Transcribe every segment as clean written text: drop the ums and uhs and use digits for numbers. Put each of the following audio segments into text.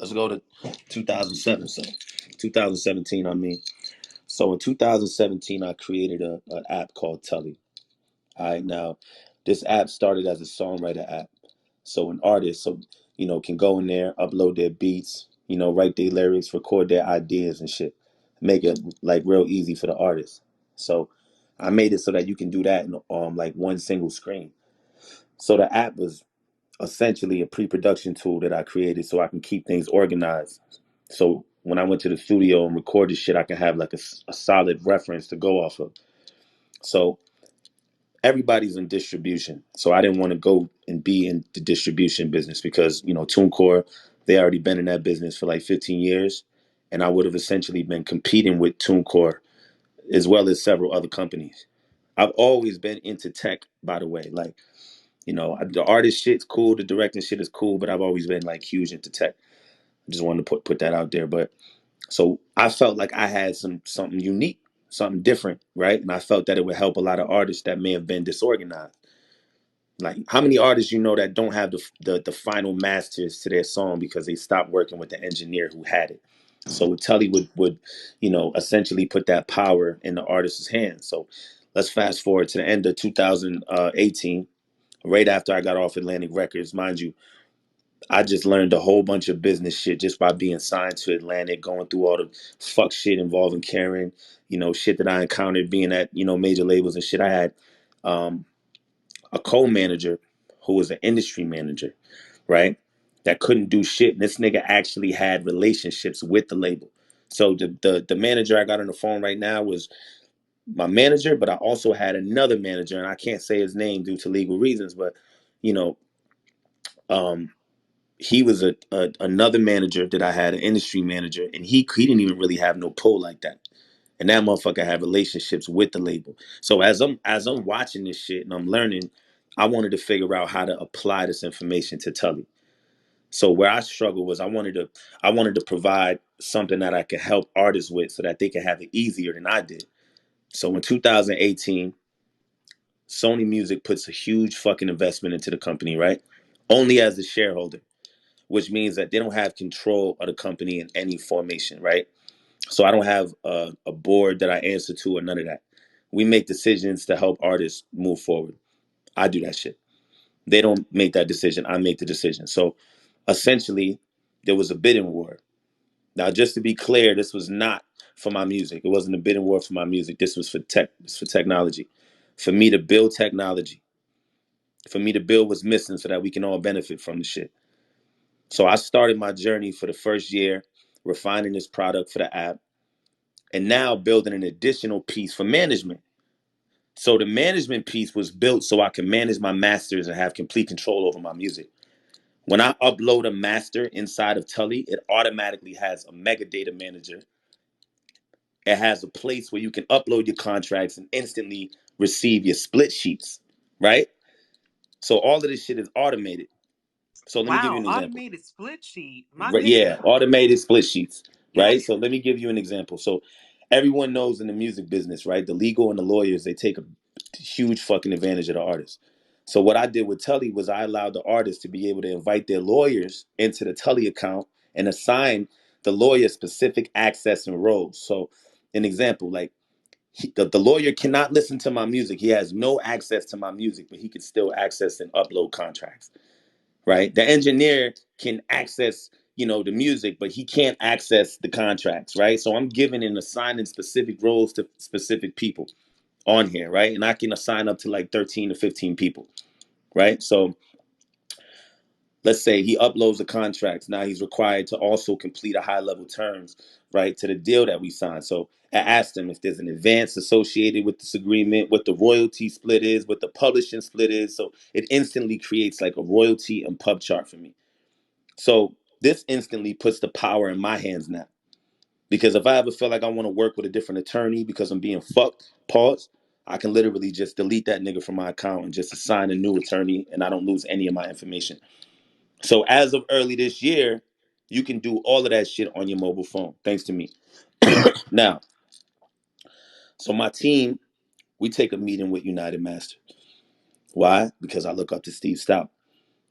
let's go to 2007. So 2017, I mean. So in 2017, I created an app called Tully. All right, now this app started as a songwriter app. So an artist, can go in there, upload their beats, write their lyrics, record their ideas and shit. Make it like real easy for the artist. So I made it so that you can do that in like one single screen. So the app was essentially a pre-production tool that I created so I can keep things organized. So when I went to the studio and recorded shit, I can have like a solid reference to go off of. So everybody's in distribution. So I didn't want to go and be in the distribution business because, TuneCore, they already been in that business for like 15 years. And I would have essentially been competing with TuneCore as well as several other companies. I've always been into tech, by the way. Like, the artist shit's cool, the directing shit is cool, but I've always been like huge into tech. I just wanted to put that out there. But so I felt like I had something unique, something different, right? And I felt that it would help a lot of artists that may have been disorganized. Like, how many artists that don't have the final masters to their song because they stopped working with the engineer who had it? So Tully would essentially put that power in the artist's hands. So let's fast forward to the end of 2018, right after I got off Atlantic Records. Mind you, I just learned a whole bunch of business shit just by being signed to Atlantic, going through all the fuck shit involving Karen, shit that I encountered being at, major labels and shit. I had um, a co-manager who was an industry manager, right? That couldn't do shit. And this nigga actually had relationships with the label. So the manager I got on the phone right now was my manager, but I also had another manager, and I can't say his name due to legal reasons, but you know, um, he was another manager that I had, an industry manager, and he didn't even really have no pull like that. And that motherfucker had relationships with the label. So as I'm watching this shit and I'm learning, I wanted to figure out how to apply this information to Tully. So where I struggled was I wanted to provide something that I could help artists with so that they could have it easier than I did. So in 2018, Sony Music puts a huge fucking investment into the company, right? Only as a shareholder, which means that they don't have control of the company in any formation, right? So I don't have a board that I answer to or none of that. We make decisions to help artists move forward. I do that shit. They don't make that decision. I make the decision. So essentially, there was a bidding war. Now, just to be clear, this was not for my music. It wasn't a bidding war for my music. This was for tech. It's for technology. For me to build technology. For me to build what's missing so that we can all benefit from the shit. So I started my journey for the first year, refining this product for the app, and now building an additional piece for management. So the management piece was built so I can manage my masters and have complete control over my music. When I upload a master inside of Tully, it automatically has a mega data manager. It has a place where you can upload your contracts and instantly receive your split sheets, right? So all of this shit is automated. So let me give you Wow, an example. automated split sheet. My Right, goodness. yeah, automated split sheets, Yeah. right? So let me give you an example. So everyone knows in the music business, right? The legal and the lawyers, they take a huge fucking advantage of the artists. So what I did with Tully was I allowed the artists to be able to invite their lawyers into the Tully account and assign the lawyer specific access and roles. So an example, like the lawyer cannot listen to my music. He has no access to my music, but he can still access and upload contracts, right? The engineer can access, the music, but he can't access the contracts, right? So I'm giving and assigning specific roles to specific people on here, right? And I can assign up to like 13 to 15 people, right? So let's say he uploads the contracts. Now he's required to also complete a high level terms, right, to the deal that we signed. So I asked him if there's an advance associated with this agreement, what the royalty split is, what the publishing split is. So it instantly creates like a royalty and pub chart for me. So this instantly puts the power in my hands now. Because if I ever feel like I want to work with a different attorney because I'm being fucked, pause, I can literally just delete that nigga from my account and just assign a new attorney and I don't lose any of my information. So as of early this year, you can do all of that shit on your mobile phone, thanks to me. Now, so my team, we take a meeting with United Master. Why? Because I look up to Steve Stout.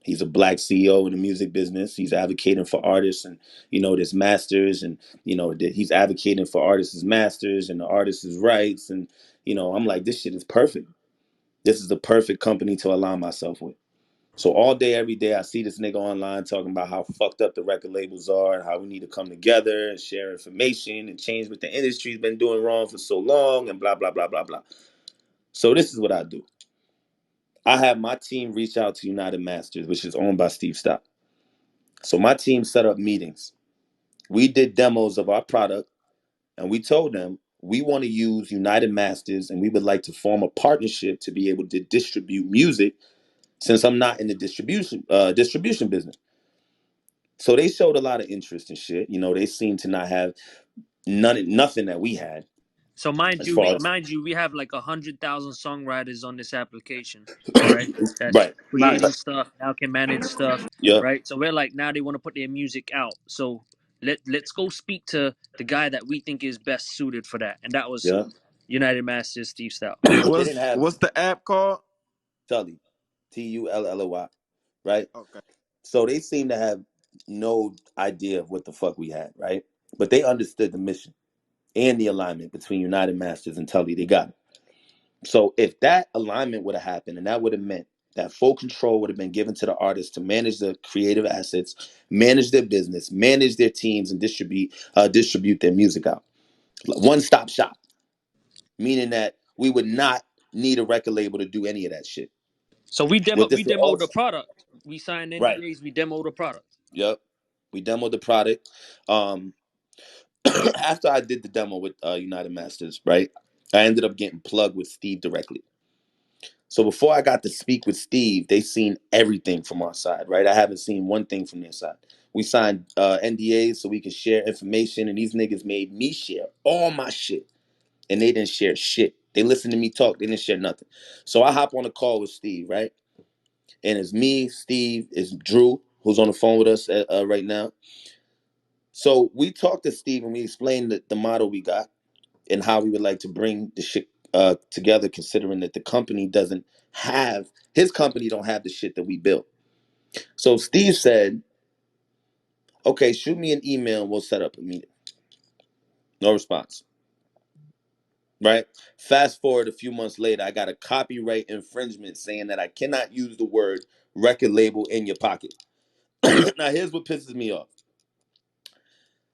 He's a black CEO in the music business. He's advocating for artists and, there's masters and, he's advocating for artists' masters and the artists' rights. And, I'm like, this shit is perfect. This is the perfect company to align myself with. So all day, every day, I see this nigga online talking about how fucked up the record labels are and how we need to come together and share information and change what the industry's been doing wrong for so long and blah, blah, blah, blah, blah. So this is what I do. I have my team reach out to United Masters, which is owned by Steve Stout. So my team set up meetings. We did demos of our product and we told them we want to use United Masters and we would like to form a partnership to be able to distribute music since I'm not in the distribution business. So they showed a lot of interest and shit. They seemed to not have nothing that we had. So mind As you, far as we have like 100,000 songwriters on this application, right? That's right, creating stuff now, can manage stuff, yep, right? So we're like, now they want to put their music out. So let's go speak to the guy that we think is best suited for that, and that was yep. United Masters Steve Stout. But they didn't have What's the app called? Tully, Tully, right? Okay. So they seem to have no idea of what the fuck we had, right? But they understood the mission and the alignment between United Masters and Tully. They got it. So if that alignment would have happened, and that would have meant that full control would have been given to the artists to manage the creative assets, manage their business, manage their teams, and distribute their music out. One-stop shop, meaning that we would not need a record label to do any of that shit. So we What this would demoed the also product. We signed right. NDAs. We demoed the product. Yep. We demoed the product. After I did the demo with United Masters, right, I ended up getting plugged with Steve directly. So before I got to speak with Steve, they seen everything from our side, right? I haven't seen one thing from their side. We signed NDAs so we could share information, and these niggas made me share all my shit, and they didn't share shit. They listened to me talk, they didn't share nothing. So I hop on a call with Steve, right? And it's me, Steve, it's Drew, who's on the phone with us right now. So we talked to Steve and we explained the model we got and how we would like to bring the shit together, considering that the company doesn't have, his company don't have the shit that we built. So Steve said, okay, shoot me an email and we'll set up a meeting. No response. Right? Fast forward a few months later, I got a copyright infringement saying that I cannot use the word record label in your pocket. Now, here's what pisses me off.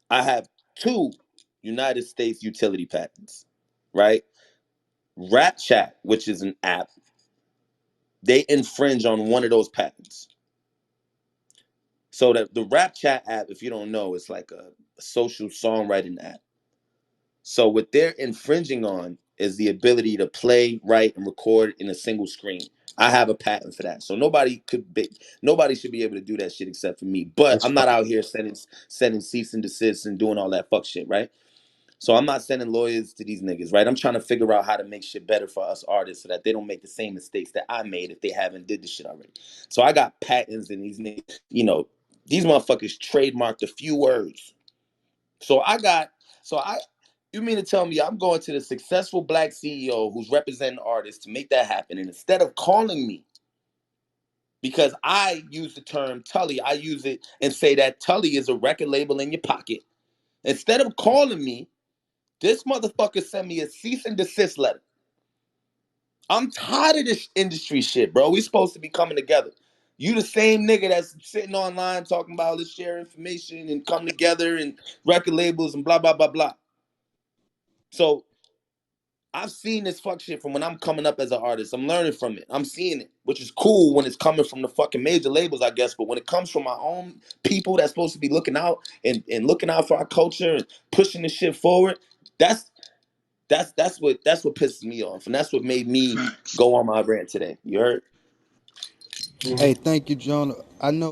I have 2 United States utility patents, right? Rap Chat, which is an app, they infringe on one of those patents. So that the Rap Chat app, if you don't know, it's like a social songwriting app. So what they're infringing on is the ability to play, write, and record in a single screen. I have a patent for that. So nobody should be able to do that shit except for me. But That's I'm not fine. out here sending cease and desist and doing all that fuck shit, right? So I'm not sending lawyers to these niggas, right? I'm trying to figure out how to make shit better for us artists so that they don't make the same mistakes that I made if they haven't did the shit already. So I got patents and these niggas, these motherfuckers trademarked a few words. So you mean to tell me I'm going to the successful black CEO who's representing artists to make that happen, and instead of calling me, because I use the term Tully, I use it and say that Tully is a record label in your pocket. Instead of calling me, this motherfucker sent me a cease and desist letter. I'm tired of this industry shit, bro. We supposed to be coming together. You the same nigga that's sitting online talking about let's share information and come together and record labels and blah, blah, blah, blah. So I've seen this fuck shit from when I'm coming up as an artist. I'm learning from it. I'm seeing it, which is cool when it's coming from the fucking major labels, I guess. But when it comes from our own people that's supposed to be looking out and looking out for our culture and pushing this shit forward, that's what pisses me off, and that's what made me go on my rant today. You heard? Hey, thank you, Joyner. I know